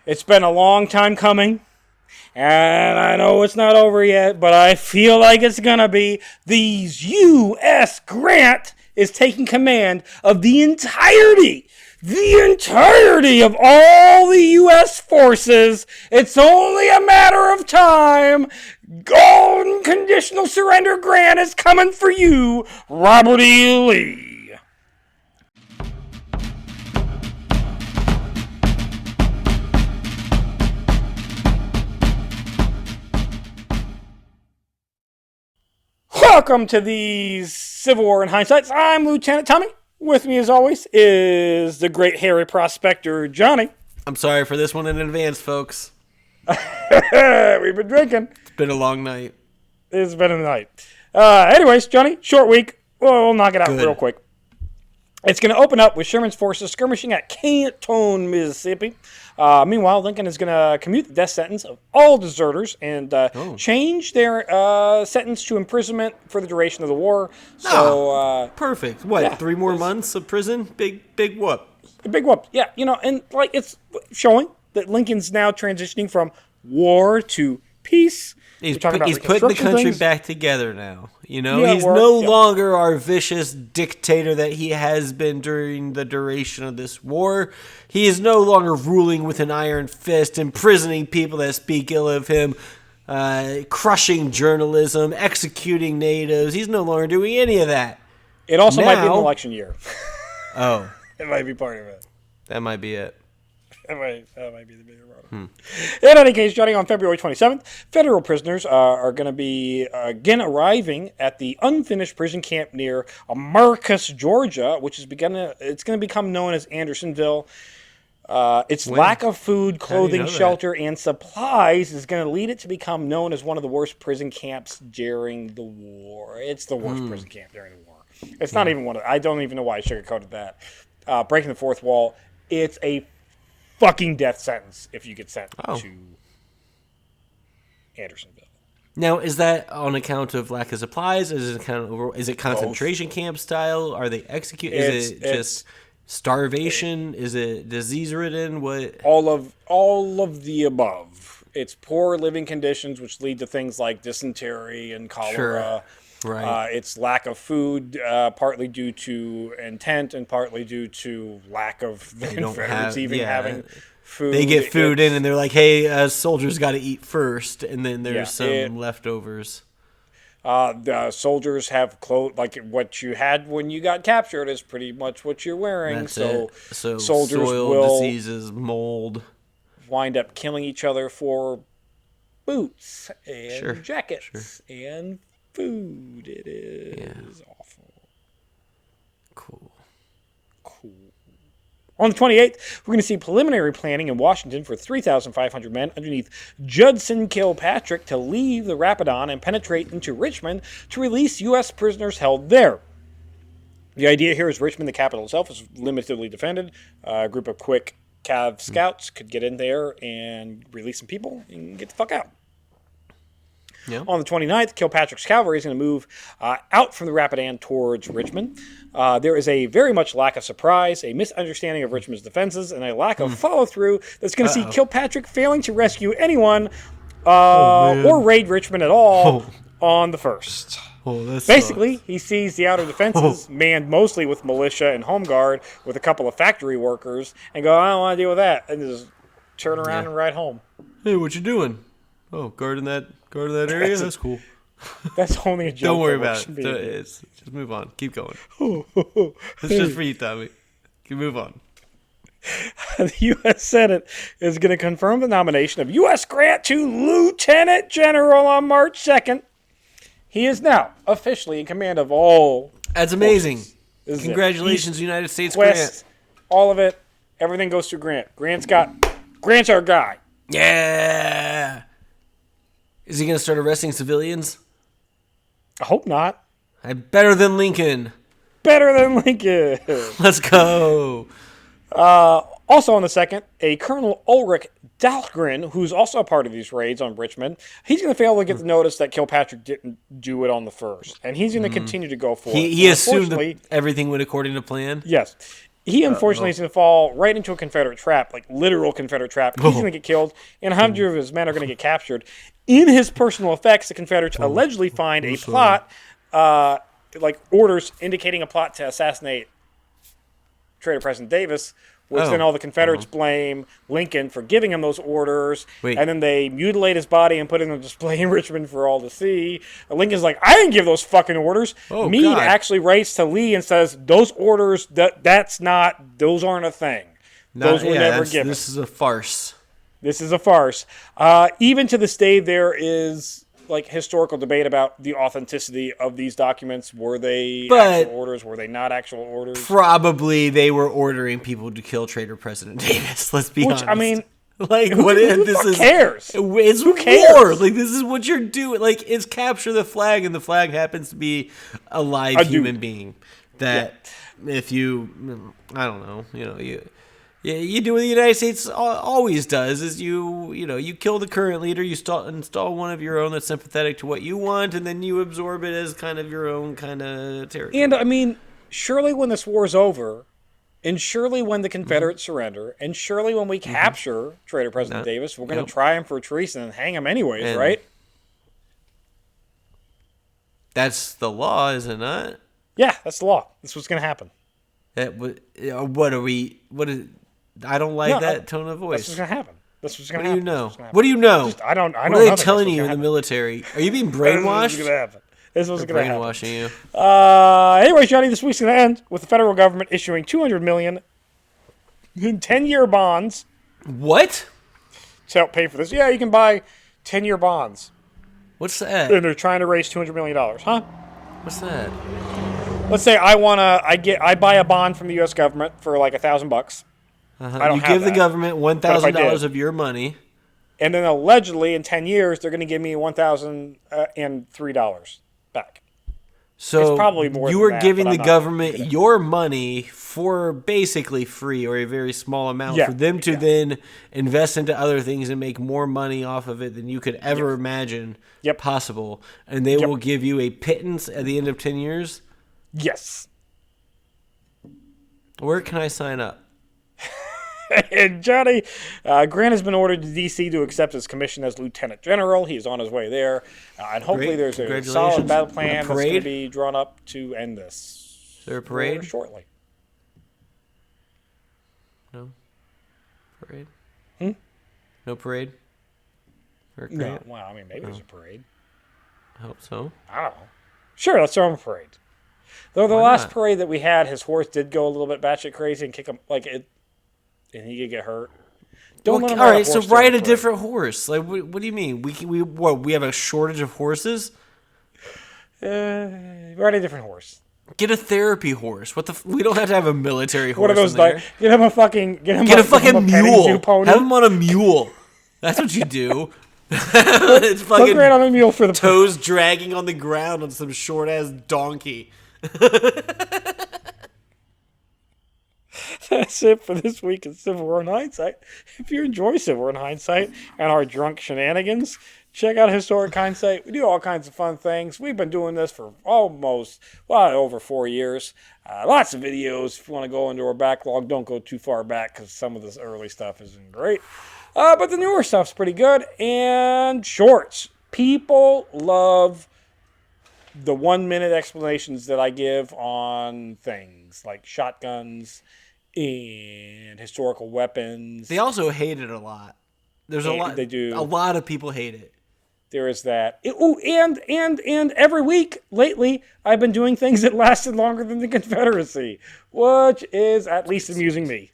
It's been a long time coming, and I know it's not over yet, but I feel like it's gonna be. These U.S. Grant is taking command of the entirety of all the U.S. forces. It's only a matter of time. Unconditional surrender Grant is coming for you, Robert E. Lee. Welcome to the Civil War in Hindsight. I'm Lieutenant Tommy. With me, as always, is the great hairy prospector, Johnny. I'm sorry for this one in advance, folks. We've been drinking. It's been a long night. It's been a night. Anyways, Johnny, short week. We'll knock it out real quick. It's going to open up with Sherman's forces skirmishing at Canton, Mississippi. Meanwhile, Lincoln is going to commute the death sentence of all deserters and change their sentence to imprisonment for the duration of the war. So, perfect. What, 3 more months of prison? Big whoop. A big whoop. Yeah, and it's showing that Lincoln's now transitioning from war to peace. He's putting the country back together now. He's no longer our vicious dictator that he has been during the duration of this war. He is no longer ruling with an iron fist, imprisoning people that speak ill of him, crushing journalism, executing natives. He's no longer doing any of that. It also might be an election year. Oh. It might be part of it. That might be it. That might be the bigger problem. In any case, Johnny, on February 27th, federal prisoners are going to be again arriving at the unfinished prison camp near Marcus, Georgia, which is it's going to become known as Andersonville. Its lack of food, clothing, shelter, and supplies is going to lead it to become known as one of the worst prison camps during the war. It's the worst prison camp during the war. It's not even I don't even know why I sugarcoated that. Breaking the fourth wall. It's a fucking death sentence if you get sent to Andersonville. Now, is that on account of lack of supplies? Is it concentration camp style? Are they executed? Is it just starvation? Is it disease ridden? What? All of the above. It's poor living conditions, which lead to things like dysentery and cholera. Sure. Right. It's lack of food, partly due to intent and partly due to lack of the Confederates having food. They get food in and they're like, hey, soldiers got to eat first, and then there's some leftovers. The soldiers have clothes, like what you had when you got captured is pretty much what you're wearing. That's so soldiers soil, diseases, mold. Wind up killing each other for boots and jackets and food. It is awful. Cool. On the 28th, we're going to see preliminary planning in Washington for 3,500 men underneath Judson Kilpatrick to leave the Rapidan and penetrate into Richmond to release U.S. prisoners held there. The idea here is Richmond, the capital itself, is limitedly defended. A group of quick Cav scouts could get in there and release some people and get the fuck out. Yeah. On the 29th, Kilpatrick's cavalry is going to move out from the Rapidan towards Richmond. There is a very much lack of surprise, a misunderstanding of Richmond's defenses, and a lack of follow-through that's going to see Kilpatrick failing to rescue anyone or raid Richmond at all on the 1st. Basically, he sees the outer defenses manned mostly with militia and home guard with a couple of factory workers and go, I don't want to deal with that, and just turn around and ride home. Hey, what you doing? Oh, guarding that area? That's cool. That's only a joke. Don't worry about it. Just move on. Keep going. It's just for you, Tommy. You move on. The U.S. Senate is going to confirm the nomination of U.S. Grant to Lieutenant General on March 2nd. He is now officially in command of all. That's amazing. Congratulations, United States West, Grant. All of it. Everything goes through Grant. Grant's our guy. Yeah. Is he going to start arresting civilians? I hope not. Better than Lincoln. Let's go. Also on the 2nd, a Colonel Ulrich Dahlgren, who's also a part of these raids on Richmond, he's going to fail to get the notice that Kilpatrick didn't do it on the 1st. And he's going to continue to go for it. He assumed that everything went according to plan? Yes. He unfortunately is going to fall right into a Confederate trap, like literal Confederate trap. He's going to get killed, and 100 of his men are going to get captured. In his personal effects, the Confederates allegedly find a plot, like orders indicating a plot to assassinate Traitor President Davis, which then all the Confederates blame Lincoln for giving him those orders, and then they mutilate his body and put it on display in Richmond for all to see. And Lincoln's like, I didn't give those fucking orders. Meade actually writes to Lee and says, those orders, those aren't a thing. Those were never given. This is a farce. This is a farce. Even to this day, there is like historical debate about the authenticity of these documents. Were they actual orders? Were they not actual orders? Probably they were ordering people to kill traitor President Davis. Let's be honest. I mean, like, what is this? Who cares? It's Who cares? war. Like, this is what you're doing. Like, it's capture the flag, and the flag happens to be a live human being. That if you, I don't know, you do what the United States always does is you kill the current leader, you install one of your own that's sympathetic to what you want, and then you absorb it as kind of your own kind of territory. And I mean, surely when this war is over, and surely when the Confederates surrender, and surely when we capture Traitor President Davis, we're going to try him for treason and hang him anyways, right? That's the law, is it not? Yeah, that's the law. That's what's going to happen. I don't like that tone of voice. That's what's going to happen. That's what's going to happen. What do you know? I don't know. What are they telling you in the military? Are you being brainwashed? This is going to happen. This is what's going to happen. Brainwashing you. Anyway, Johnny, this week's going to end with the federal government issuing $200 million in 10-year bonds. What? To help pay for this. Yeah, you can buy 10-year bonds. What's that? And they're trying to raise $200 million, huh? What's that? Let's say I buy a bond from the U.S. government for like $1,000. I don't you give the government $1,000 of your money. And then allegedly in 10 years, they're going to give me $1,003 back. So it's probably more you than are giving the government sure. your money for basically free or a very small amount for them to then invest into other things and make more money off of it than you could ever imagine possible. And they will give you a pittance at the end of 10 years? Yes. Where can I sign up? And Johnny, Grant has been ordered to D.C. to accept his commission as Lieutenant General. He's on his way there. And hopefully there's a solid battle plan that's going to be drawn up to end this. Is there a parade? Shortly. No? Parade? No parade? No. Well, I mean, maybe there's a parade. I hope so. I don't know. Sure, let's throw him a parade. Though the last parade that we had, his horse did go a little bit batshit crazy and kick him, and he could get hurt. All right, so ride a different horse. Like, what do you mean? We have a shortage of horses? Ride a different horse. Get a therapy horse. We don't have to have a military horse. What are those? Get him a fucking mule. Have him on a mule. That's what you do. It's fucking Grant on a mule for the toes dragging on the ground on some short ass donkey. That's it for this week in Civil War in Hindsight. If you enjoy Civil War in Hindsight and our drunk shenanigans, check out Historic Hindsight. We do all kinds of fun things. We've been doing this for over 4 years. Lots of videos. If you want to go into our backlog, don't go too far back because some of this early stuff isn't great. But the newer stuff's pretty good. And shorts. People love the 1-minute explanations that I give on things like shotguns and historical weapons. They also hate it a lot. There's a lot. They do. A lot of people hate it. There is that. And every week lately, I've been doing things that lasted longer than the Confederacy, which is at least amusing me.